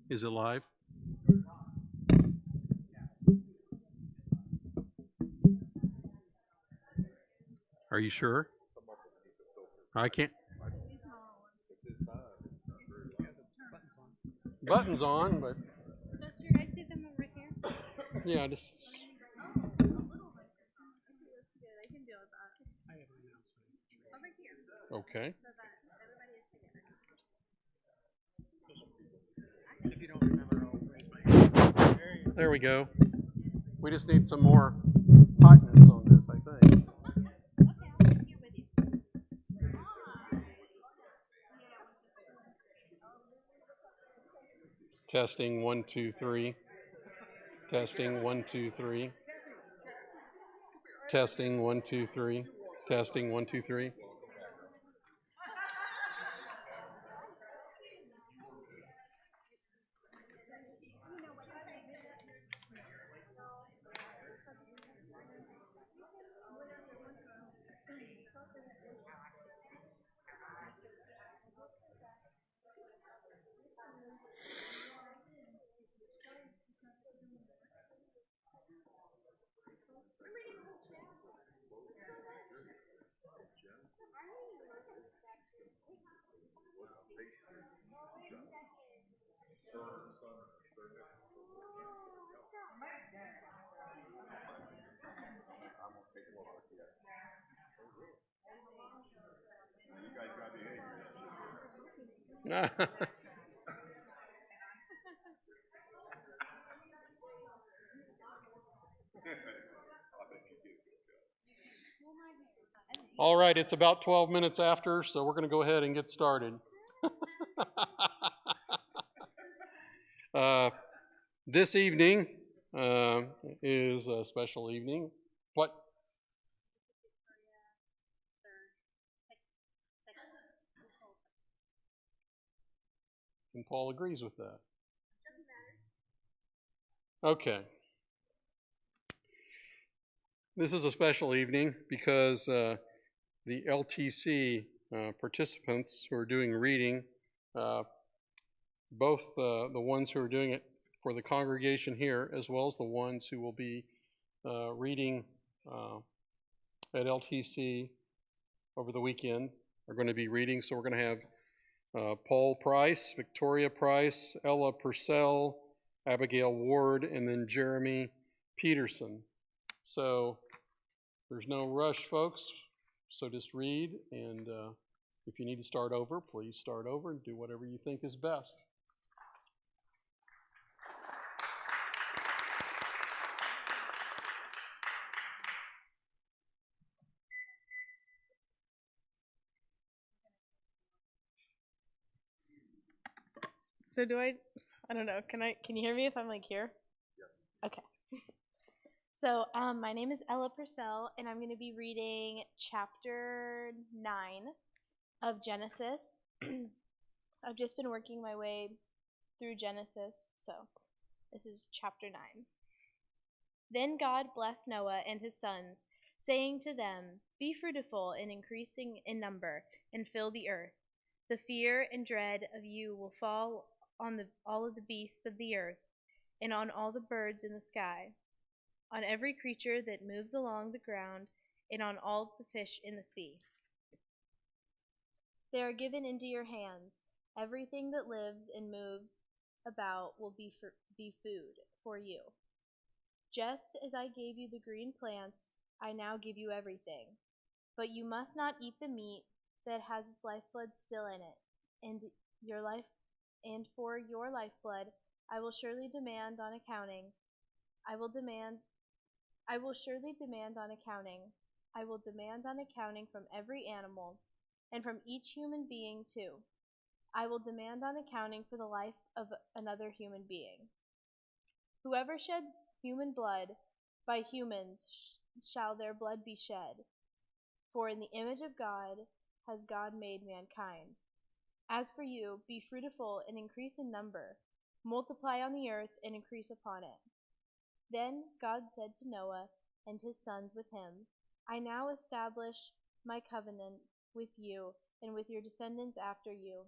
Is it live? Are you sure? I can't. Buttons on, but So should I see them over here? yeah, just. A little bit. That's good. I can deal with that. I have an announcement. Over here. Okay. So that everybody is together. If you don't remember, I'll raise my hand. There we go. We just need some more hotness on this, I think. Okay, I'll be here with you. Testing 1, 2, 3. Testing 1, 2, 3. Testing 1, 2, 3. Testing 1, 2, 3. All right, it's about 12 minutes after, so we're going to go ahead and get started. This evening is a special evening. What? And Paul agrees with that. Okay. This is a special evening because the LTC participants who are doing reading, both the ones who are doing it for the congregation here, as well as the ones who will be reading at LTC over the weekend, are going to be reading. So we're going to have Paul Price, Victoria Price, Ella Purcell, Abigail Ward, and then Jeremy Peterson. So there's no rush, folks. So just read, and if you need to start over, please start over and do whatever you think is best. So I don't know, can you hear me if I'm like here? Yeah. Okay. So my name is Ella Purcell, and I'm going to be reading chapter 9 of Genesis. I've just been working my way through Genesis, so this is chapter 9. Then God blessed Noah and his sons, saying to them, "Be fruitful and increasing in number, and fill the earth. The fear and dread of you will fall on all of the beasts of the earth, and on all the birds in the sky, on every creature that moves along the ground, and on all the fish in the sea. They are given into your hands. Everything that lives and moves about will be food for you. Just as I gave you the green plants, I now give you everything. But you must not eat the meat that has its lifeblood still in it, and for your lifeblood I will surely demand on accounting. I will demand on accounting from every animal, and from each human being too. I will demand on accounting for the life of another human being. Whoever sheds human blood, by humans shall their blood be shed. For in the image of God has God made mankind. As for you, be fruitful and increase in number. Multiply on the earth and increase upon it." Then God said to Noah and his sons with him, "I now establish my covenant with you and with your descendants after you,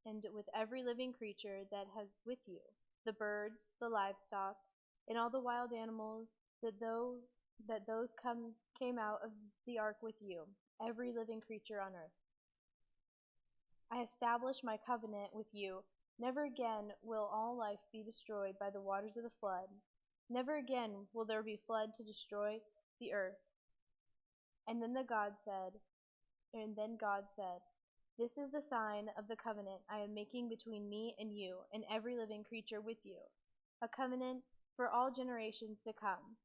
and with every living creature that has with you, the birds, the livestock, and all the wild animals that those came out of the ark with you, every living creature on earth. I establish my covenant with you. Never again will all life be destroyed by the waters of the flood. Never again will there be flood to destroy the earth. And then God said, this is the sign of the covenant I am making between me and you and every living creature with you, a covenant for all generations to come.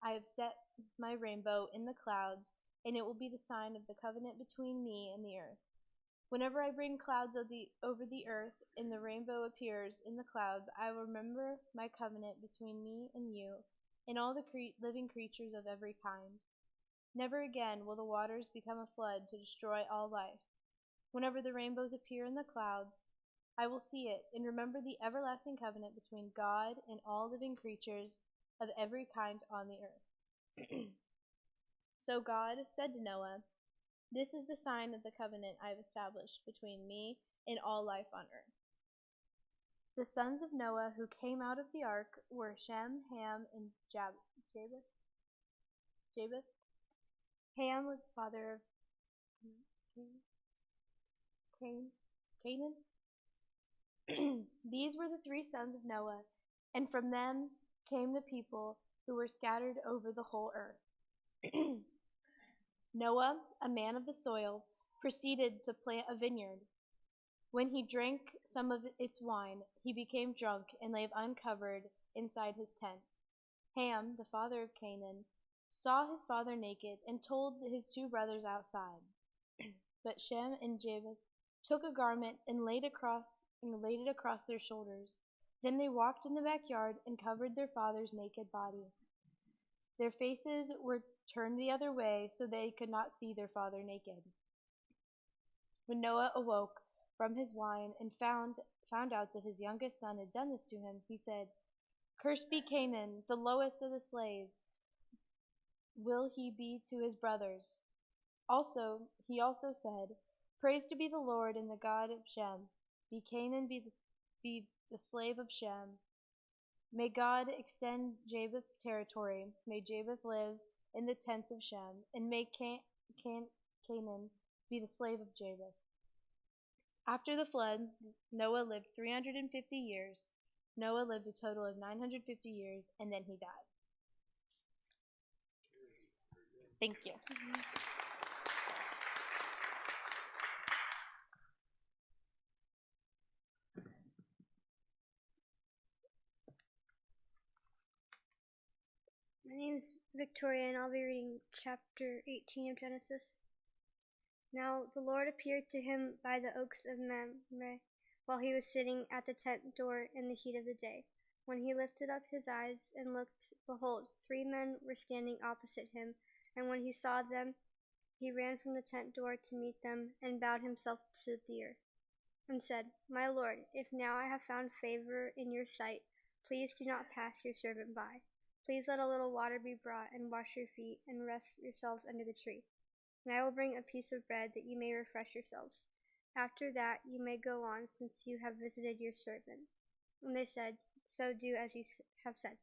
I have set my rainbow in the clouds, and it will be the sign of the covenant between me and the earth. Whenever I bring clouds over the earth and the rainbow appears in the clouds, I will remember my covenant between me and you and all the living creatures of every kind. Never again will the waters become a flood to destroy all life. Whenever the rainbows appear in the clouds, I will see it and remember the everlasting covenant between God and all living creatures of every kind on the earth. So God said to Noah, this is the sign of the covenant I have established between me and all life on earth. The sons of Noah who came out of the ark were Shem, Ham, and Japheth. Ham was the father of Canaan. These were the three sons of Noah, and from them came the people who were scattered over the whole earth. Noah, a man of the soil, proceeded to plant a vineyard. When he drank some of its wine, he became drunk and lay uncovered inside his tent. Ham, the father of Canaan, saw his father naked and told his two brothers outside. But Shem and Japheth took a garment and laid it across their shoulders. Then they walked in the backyard and covered their father's naked body. Their faces were turned the other way so they could not see their father naked. When Noah awoke from his wine and found out that his youngest son had done this to him, he said, "Cursed be Canaan, the lowest of the slaves. Will he be to his brothers?" He also said, "Praise to be the Lord and the God of Shem. Be Canaan be the slave of Shem. May God extend Japheth's territory. May Japheth live in the tents of Shem, and may Canaan be the slave of Japheth." After the flood, Noah lived 350 years. Noah lived a total of 950 years, and then he died. Thank you. My name is Victoria, and I'll be reading chapter 18 of Genesis. Now the Lord appeared to him by the oaks of Mamre, while he was sitting at the tent door in the heat of the day. When he lifted up his eyes and looked, behold, 3 men were standing opposite him, and when he saw them, he ran from the tent door to meet them, and bowed himself to the earth, and said, "My Lord, if now I have found favor in your sight, please do not pass your servant by. Please let a little water be brought, and wash your feet, and rest yourselves under the tree. And I will bring a piece of bread, that you may refresh yourselves. After that you may go on, since you have visited your servant." And they said, "So do as you have said."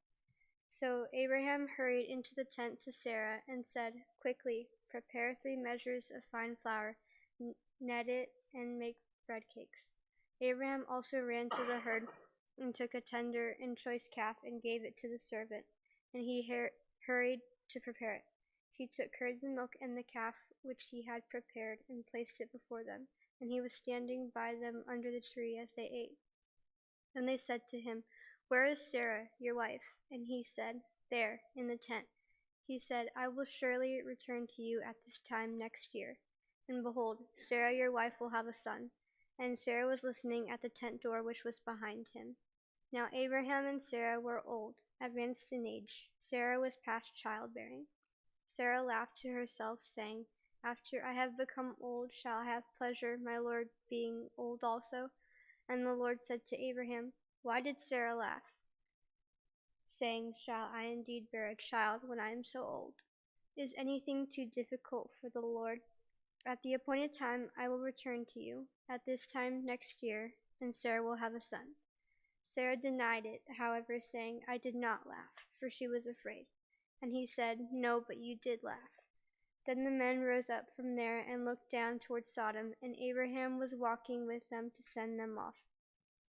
So Abraham hurried into the tent to Sarah and said, "Quickly, prepare 3 measures of fine flour, knead it, and make bread cakes." Abraham also ran to the herd and took a tender and choice calf and gave it to the servant, and he hurried to prepare it. He took curds and milk and the calf which he had prepared and placed it before them, and he was standing by them under the tree as they ate. Then they said to him, "Where is Sarah, your wife?" And he said, "There, in the tent." He said, "I will surely return to you at this time next year, and behold, Sarah your wife will have a son." And Sarah was listening at the tent door which was behind him. Now Abraham and Sarah were old, advanced in age. Sarah was past childbearing. Sarah laughed to herself, saying, "After I have become old, shall I have pleasure, my Lord being old also?" And the Lord said to Abraham, "Why did Sarah laugh, saying, shall I indeed bear a child when I am so old? Is anything too difficult for the Lord? At the appointed time I will return to you, at this time next year, and Sarah will have a son." Sarah denied it, however, saying, "I did not laugh," for she was afraid. And he said, "No, but you did laugh." Then the men rose up from there and looked down toward Sodom, and Abraham was walking with them to send them off.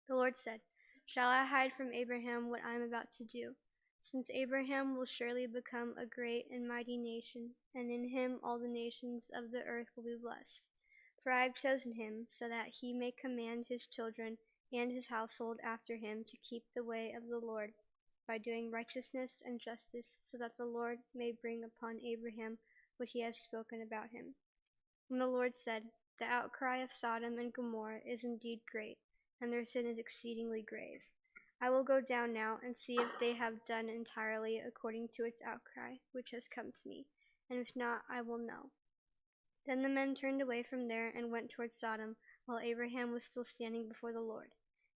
The Lord said, "Shall I hide from Abraham what I am about to do? Since Abraham will surely become a great and mighty nation, and in him all the nations of the earth will be blessed. For I have chosen him, so that he may command his children and his household after him to keep the way of the Lord, by doing righteousness and justice, so that the Lord may bring upon Abraham what he has spoken about him." And the Lord said, "The outcry of Sodom and Gomorrah is indeed great, and their sin is exceedingly grave. I will go down now and see if they have done entirely according to its outcry, which has come to me, and if not, I will know." Then the men turned away from there and went toward Sodom, while Abraham was still standing before the Lord.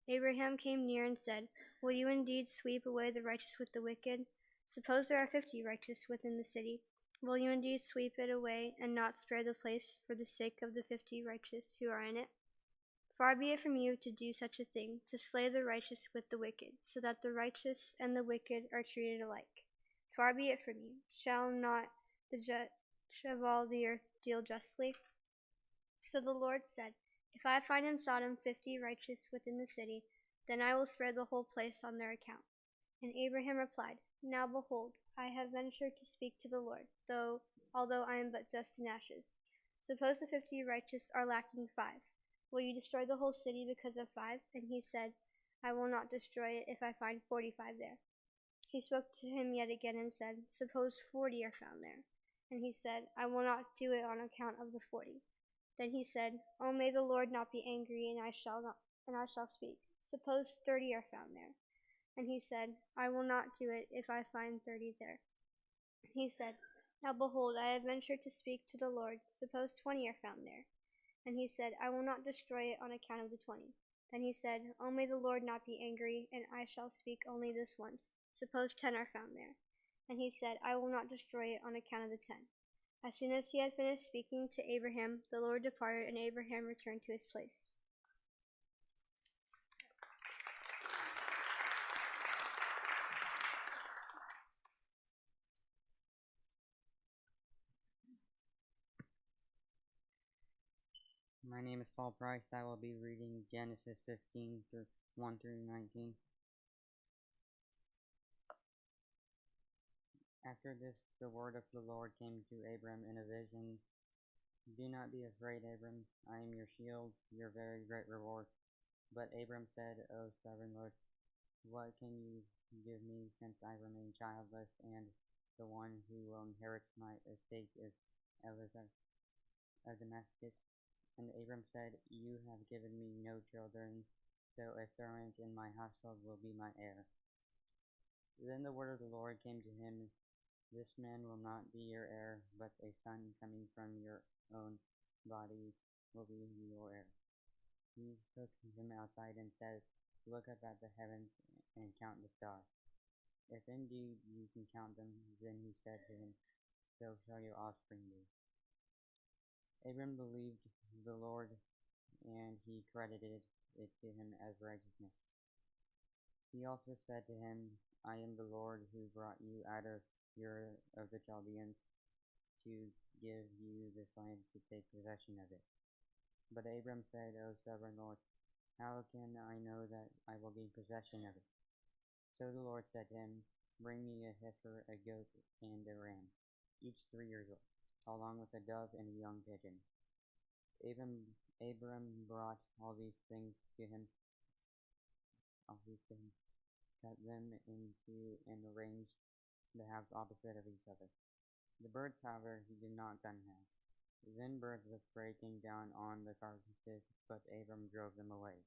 Abraham came near and said, "Will you indeed sweep away the righteous with the wicked? Suppose there are 50 righteous within the city. Will you indeed sweep it away and not spare the place for the sake of the 50 righteous who are in it? Far be it from you to do such a thing, to slay the righteous with the wicked, so that the righteous and the wicked are treated alike. Far be it from you. Shall not the judge of all the earth deal justly?" So the Lord said, "If I find in Sodom 50 righteous within the city, then I will spare the whole place on their account." And Abraham replied, "Now behold, I have ventured to speak to the Lord, although I am but dust and ashes. Suppose the 50 righteous are lacking 5. Will you destroy the whole city because of 5? And he said, "I will not destroy it if I find 45 there." He spoke to him yet again and said, "Suppose 40 are found there." And he said, "I will not do it on account of the 40. Then he said, "Oh, may the Lord not be angry, and I shall speak. Suppose 30 are found there." And he said, "I will not do it if I find 30 there." He said, "Now behold, I have ventured to speak to the Lord. Suppose 20 are found there." And he said, "I will not destroy it on account of the 20. Then he said, "Oh, may the Lord not be angry, and I shall speak only this once. Suppose 10 are found there." And he said, "I will not destroy it on account of the 10. As soon as he had finished speaking to Abraham, the Lord departed, and Abraham returned to his place. My name is Paul Price. I will be reading Genesis 15 through 1 through 19. After this, the word of the Lord came to Abram in a vision. "Do not be afraid, Abram. I am your shield, your very great reward." But Abram said, "O sovereign Lord, what can you give me since I remain childless, and the one who will inherit my estate is Eliezer of Damascus?" And Abram said, "You have given me no children, so a servant in my household will be my heir." Then the word of the Lord came to him, "This man will not be your heir, but a son coming from your own body will be your heir." He took him outside and said, "Look up at the heavens and count the stars. If indeed you can count them." Then he said to him, "So shall your offspring be." Abram believed the Lord, and he credited it to him as righteousness. He also said to him, "I am the Lord who brought you out of Ur of the Chaldeans to give you this land to take possession of it." But Abram said, "O sovereign Lord, how can I know that I will gain possession of it?" So the Lord said to him, "Bring me a heifer, a goat, and a ram, each 3 years old, along with a dove and a young pigeon." Abram brought all these things to him, cut them into and arranged the halves opposite of each other. The birds, however, he did not cut in half. Then birds of prey came down on the carcasses, but Abram drove them away.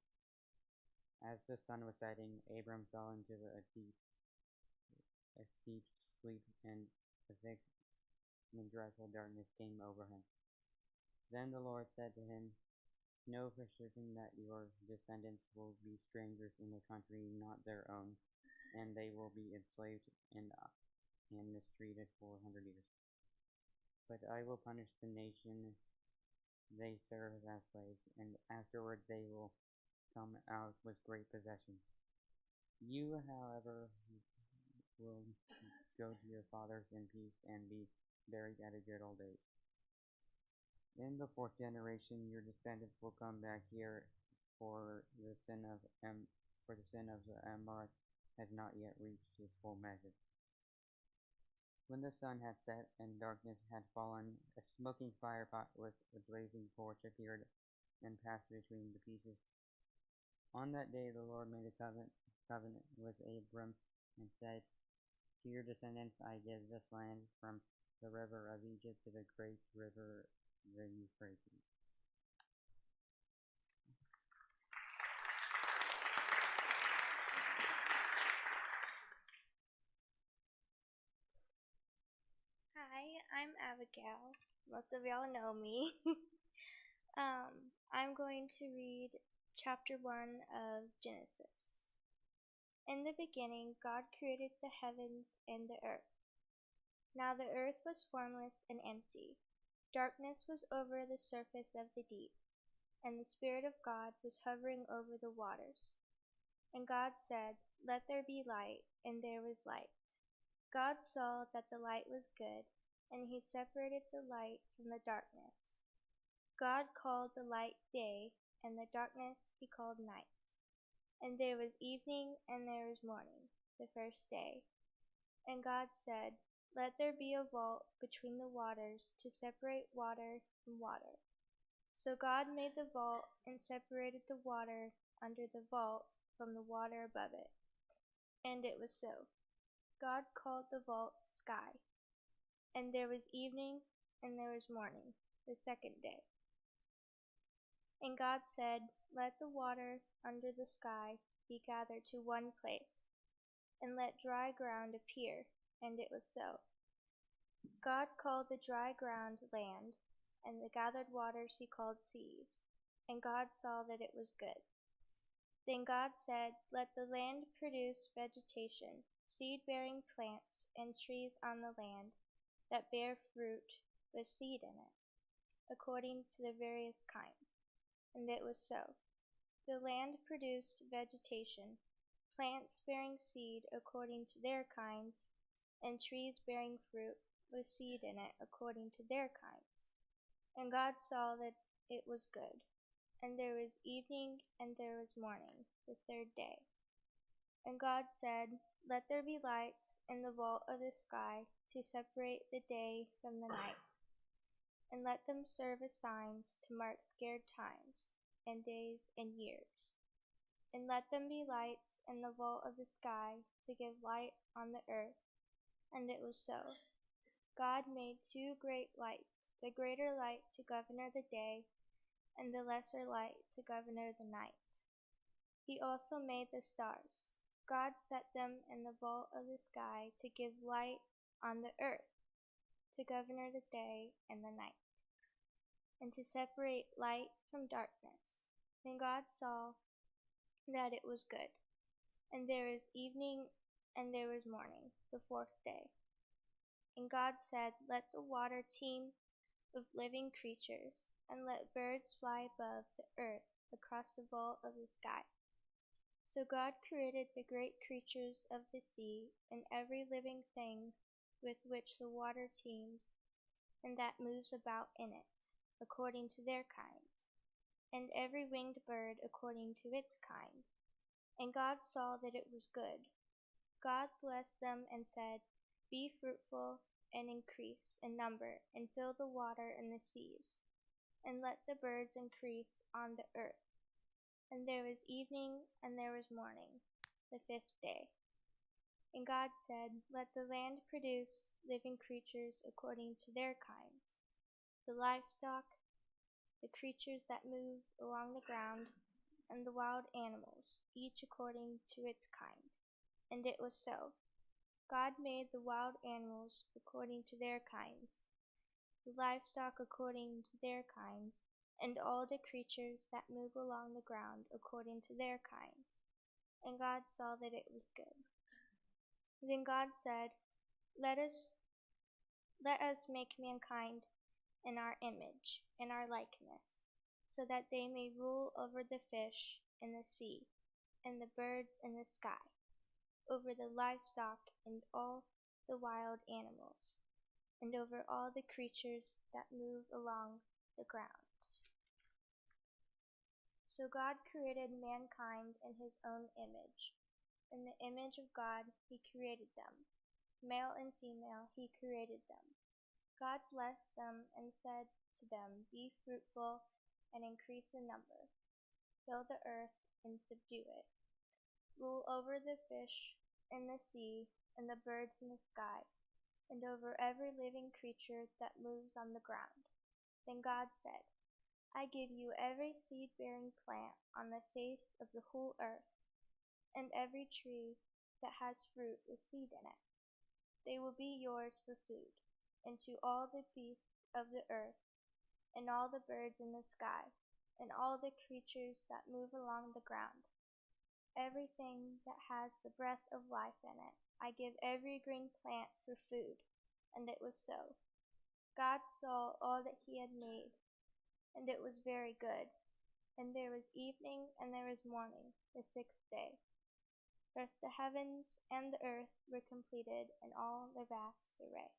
As the sun was setting, Abram fell into a deep sleep, and a thick and dreadful darkness came over him. Then the Lord said to him, "Know for certain that your descendants will be strangers in a country not their own, and they will be enslaved and mistreated for 100 years. But I will punish the nation they serve as slaves, and afterward they will come out with great possessions. You, however, will go to your fathers in peace and be buried at a good old age. In the fourth generation, your descendants will come back here, for the sin of the Amorites has not yet reached its full measure. When the sun had set and darkness had fallen, a smoking firepot with a blazing torch appeared and passed between the pieces. On that day the Lord made a covenant with Abram and said, "To your descendants I give this land from the river of Egypt to the great river, the Euphrates." Hi, I'm Abigail. Most of y'all know me. I'm going to read chapter 1 of Genesis. In the beginning, God created the heavens and the earth. Now the earth was formless and empty. Darkness was over the surface of the deep, and the Spirit of God was hovering over the waters. And God said, "Let there be light," and there was light. God saw that the light was good, and he separated the light from the darkness. God called the light day, and the darkness he called night. And there was evening, and there was morning, the first day. And God said, "Let there be a vault between the waters to separate water from water." So God made the vault and separated the water under the vault from the water above it. And it was so. God called the vault sky. And there was evening, and there was morning, the second day. And God said, "Let the water under the sky be gathered to one place, and let dry ground appear." And it was so. God called the dry ground land, and the gathered waters he called seas. And God saw that it was good. Then God said, "Let the land produce vegetation, seed-bearing plants, and trees on the land that bear fruit with seed in it, according to the various kinds." And it was so. The land produced vegetation, plants bearing seed according to their kinds, and trees bearing fruit with seed in it according to their kinds. And God saw that it was good. And there was evening, and there was morning, the third day. And God said, "Let there be lights in the vault of the sky to separate the day from the night, and let them serve as signs to mark sacred times, and days, and years. And let them be lights in the vault of the sky to give light on the earth." And it was so. God made two great lights, the greater light to govern the day, and the lesser light to govern the night. He also made the stars. God set them in the vault of the sky to give light on the earth, to govern the day and the night, and to separate light from darkness. Then God saw that it was good. And there was evening, and there was morning, the fourth day. And God said, "Let the water teem with living creatures, and let birds fly above the earth across the vault of the sky." So God created the great creatures of the sea, and every living thing with which the water teems, and that moves about in it, according to their kinds, and every winged bird according to its kind. And God saw that it was good. God blessed them and said, "Be fruitful and increase in number, and fill the water and the seas, and let the birds increase on the earth." And there was evening, and there was morning, the fifth day. And God said, "Let the land produce living creatures according to their kinds, the livestock, the creatures that move along the ground, and the wild animals, each according to its kind." And it was so. God made the wild animals according to their kinds, the livestock according to their kinds, and all the creatures that move along the ground according to their kinds. And God saw that it was good. Then God said, Let us make mankind in our image, in our likeness, so that they may rule over the fish in the sea, and the birds in the sky, over the livestock and all the wild animals, and over all the creatures that move along the ground. So God created mankind in his own image. In the image of God he created them. Male and female he created them. God blessed them and said to them, "Be fruitful and increase in number. Fill the earth and subdue it. Rule over the fish in the sea and the birds in the sky, and over every living creature that moves on the ground." Then God said, "I give you every seed-bearing plant on the face of the whole earth, and every tree that has fruit with seed in it. They will be yours for food, and to all the beasts of the earth, and all the birds in the sky, and all the creatures that move along the ground, everything that has the breath of life in it. I give every green plant for food." And it was so. God saw all that he had made, and it was very good. And there was evening and there was morning, the sixth day. Thus the heavens and the earth were completed in all their vast array.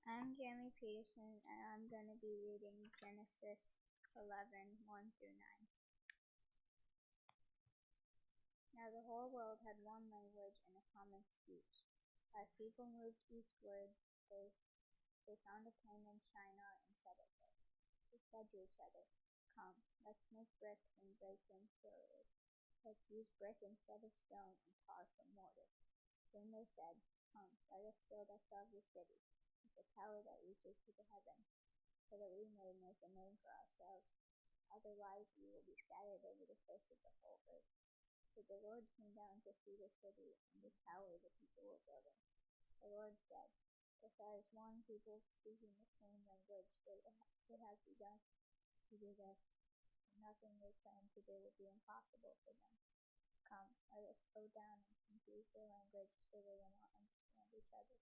I'm Jeremy Peterson, and I'm going to be reading Genesis 11, 1 through 9. Now the whole world had one language and a common speech. As people moved eastward, they found a plain in Shinar and settled there. They said to each other, "Come, let's make bricks and break in pillars. Let's use brick instead of stone and tar for mortar." Then they said, "Come, let us build ourselves a city, with a tower that reaches to the heavens, so that we may make a name for ourselves. Otherwise we will be scattered over the face of the whole earth." So the Lord came down to see the city and the tower the people were building. The Lord said, "If there is one people speaking the same language, they have begun to do this, and nothing they plan to do will be impossible for them. Come, let us go down and confuse their language so they will not understand each other."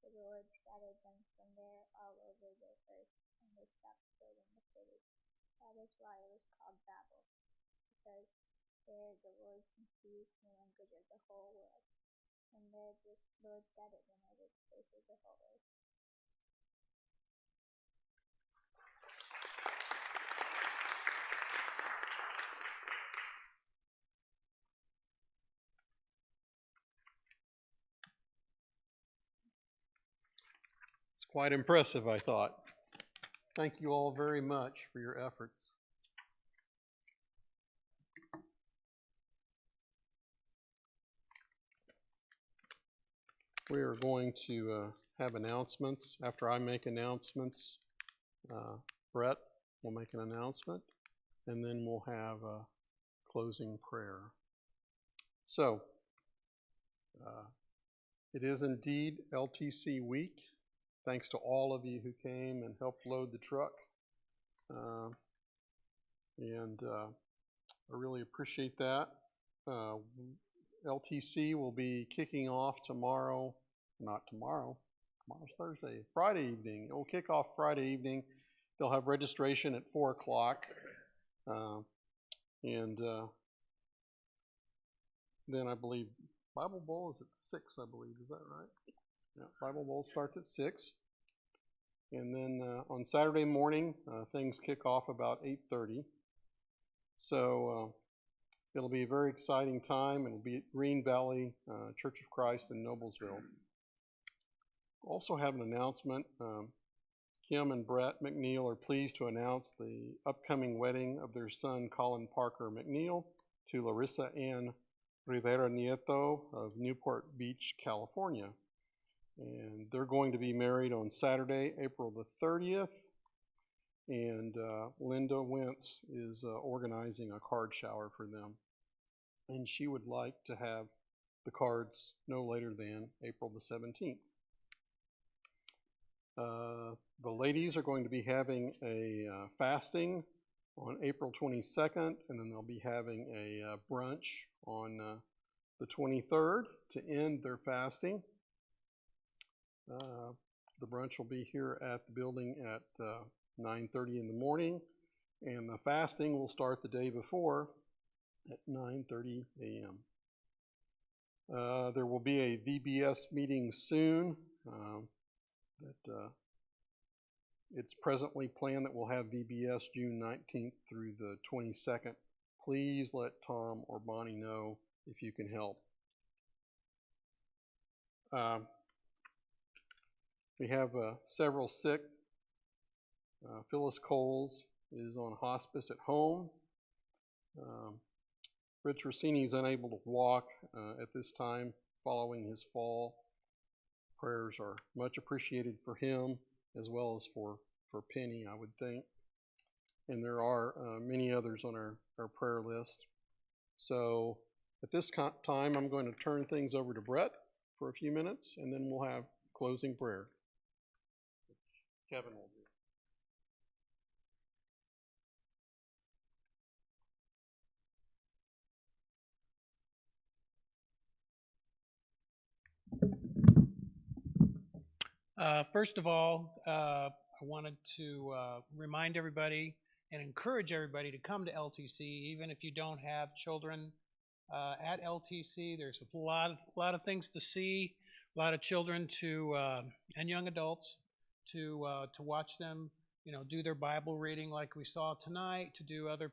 So the Lord scattered them from there all over the earth, and they stopped building the city. That is why it was called Babel, because there the Lord confused the language of the whole world, and there the Lord scattered them over the face of the whole earth. It's quite impressive, I thought. Thank you all very much for your efforts. We are going to have announcements. After I make announcements, Brett will make an announcement, and then we'll have a closing prayer. So, it is indeed LTC week. Thanks to all of you who came and helped load the truck. And I really appreciate that. LTC will be kicking off tomorrow, not tomorrow, tomorrow's Thursday, Friday evening. It will kick off Friday evening. They'll have registration at 4 o'clock. Then I believe Bible Bowl is at 6, I believe. Is that right? Yeah, Bible Bowl starts at 6. And then on Saturday morning, things kick off about 8:30. So it'll be a very exciting time. It'll be at Green Valley Church of Christ in Noblesville. Also have an announcement. Kim and Brett McNeil are pleased to announce the upcoming wedding of their son, Colin Parker McNeil, to Larissa Ann Rivera Nieto of Newport Beach, California. And they're going to be married on Saturday, April the 30th. And Linda Wentz is organizing a card shower for them. And she would like to have the cards no later than April the 17th. The ladies are going to be having a fasting on April 22nd, and then they'll be having a brunch on the 23rd to end their fasting. The brunch will be here at the building at 9:30 in the morning, and the fasting will start the day before at 9:30 a.m. There will be a VBS meeting soon. It's presently planned that we'll have VBS June 19th through the 22nd. Please let Tom or Bonnie know if you can help. We have several sick. Phyllis Coles is on hospice at home. Rich Rossini is unable to walk at this time following his fall. Prayers are much appreciated for him as well as for Penny, I would think. And there are many others on our prayer list. So at this time, I'm going to turn things over to Brett for a few minutes, and then we'll have closing prayer, which Kevin will do. First of all, I wanted to remind everybody and encourage everybody to come to LTC, even if you don't have children at LTC. There's a lot of things to see, a lot of children and young adults to watch them, do their Bible reading like we saw tonight, to do other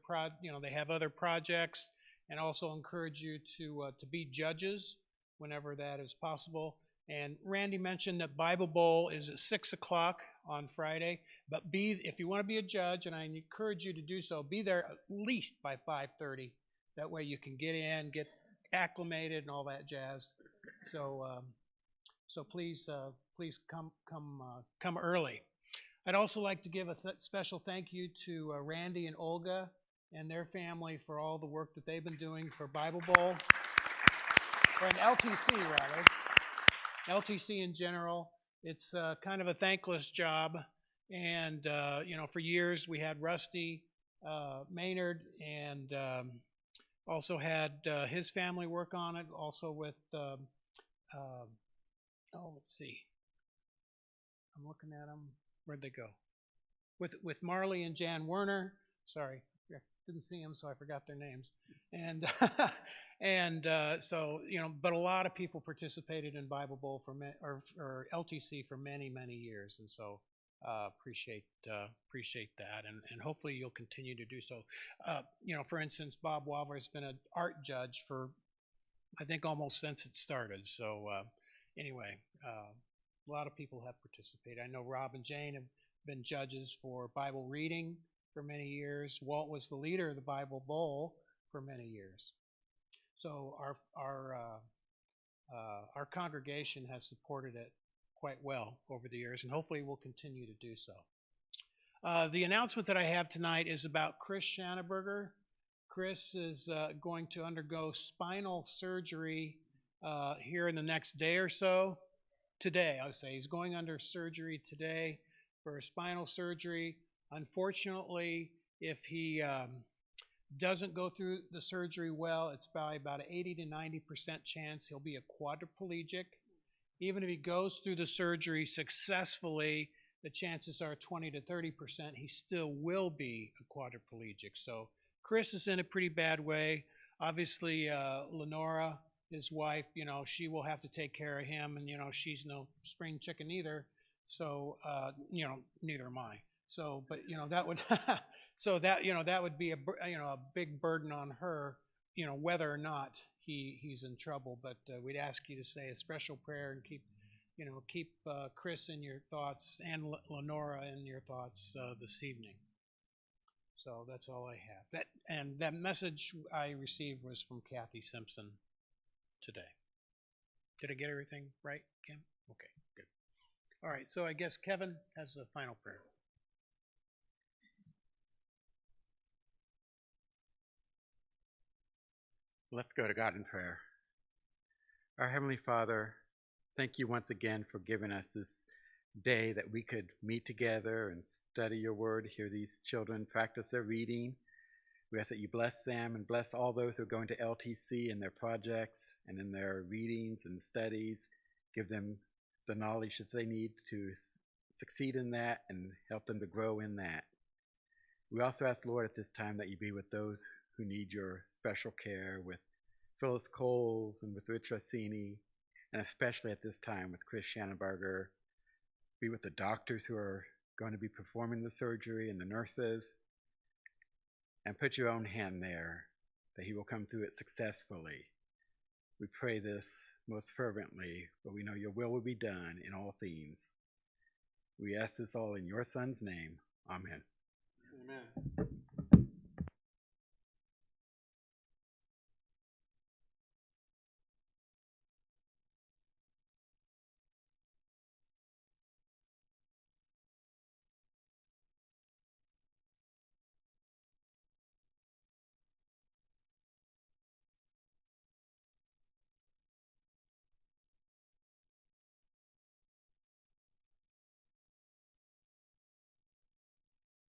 they have other projects, and also encourage you to be judges whenever that is possible. And Randy mentioned that Bible Bowl is at 6 o'clock on Friday. But if you want to be a judge, and I encourage you to do so, be there at least by 5:30. That way you can get in, get acclimated, and all that jazz. So please come early. I'd also like to give a special thank you to Randy and Olga and their family for all the work that they've been doing for Bible Bowl, or an LTC rather. LTC in general. It's kind of a thankless job, and for years we had Rusty Maynard, and also had his family work on it. Also with let's see, I'm looking at them. Where'd they go? With Marley and Jan Werner. Sorry, I didn't see them, so I forgot their names. And so but a lot of people participated in Bible Bowl or LTC for many years, and so appreciate that, and hopefully you'll continue to do so. For instance, Bob Walver has been an art judge for I think almost since it started. So anyway, a lot of people have participated. I know Rob and Jane have been judges for Bible reading for many years. Walt was the leader of the Bible Bowl for many years. So our congregation has supported it quite well over the years, and hopefully will continue to do so. The announcement that I have tonight is about Chris Schanneberger. Chris is going to undergo spinal surgery here in the next day or so. Today, I would say. He's going under surgery today for a spinal surgery. Unfortunately, if he doesn't go through the surgery well, it's probably about an 80 to 90% chance he'll be a quadriplegic. Even if he goes through the surgery successfully, the chances are 20 to 30% he still will be a quadriplegic. So Chris is in a pretty bad way. Obviously, Lenora, his wife, she will have to take care of him, and she's no spring chicken either. So neither am I. So, but that would so that would be a big burden on her, whether or not he's in trouble. But we'd ask you to say a special prayer and keep Chris in your thoughts, and Lenora in your thoughts this evening. So that's all I have. That message I received was from Kathy Simpson today. Did I get everything right, Kim? Okay, good. All right, so I guess Kevin has the final prayer. Let's go to God in prayer. Our Heavenly Father, thank you once again for giving us this day that we could meet together and study your word, hear these children practice their reading. We ask that you bless them and bless all those who are going to LTC in their projects and in their readings and studies. Give them the knowledge that they need to succeed in that and help them to grow in that. We also ask, Lord, at this time that you be with those who need your special care, with Phyllis Coles and with Rich Rossini, and especially at this time with Chris Schanenberger. Be with the doctors who are going to be performing the surgery and the nurses, and put your own hand there that he will come through it successfully. We pray this most fervently, but we know your will be done in all things. We ask this all in your Son's name. Amen. Amen.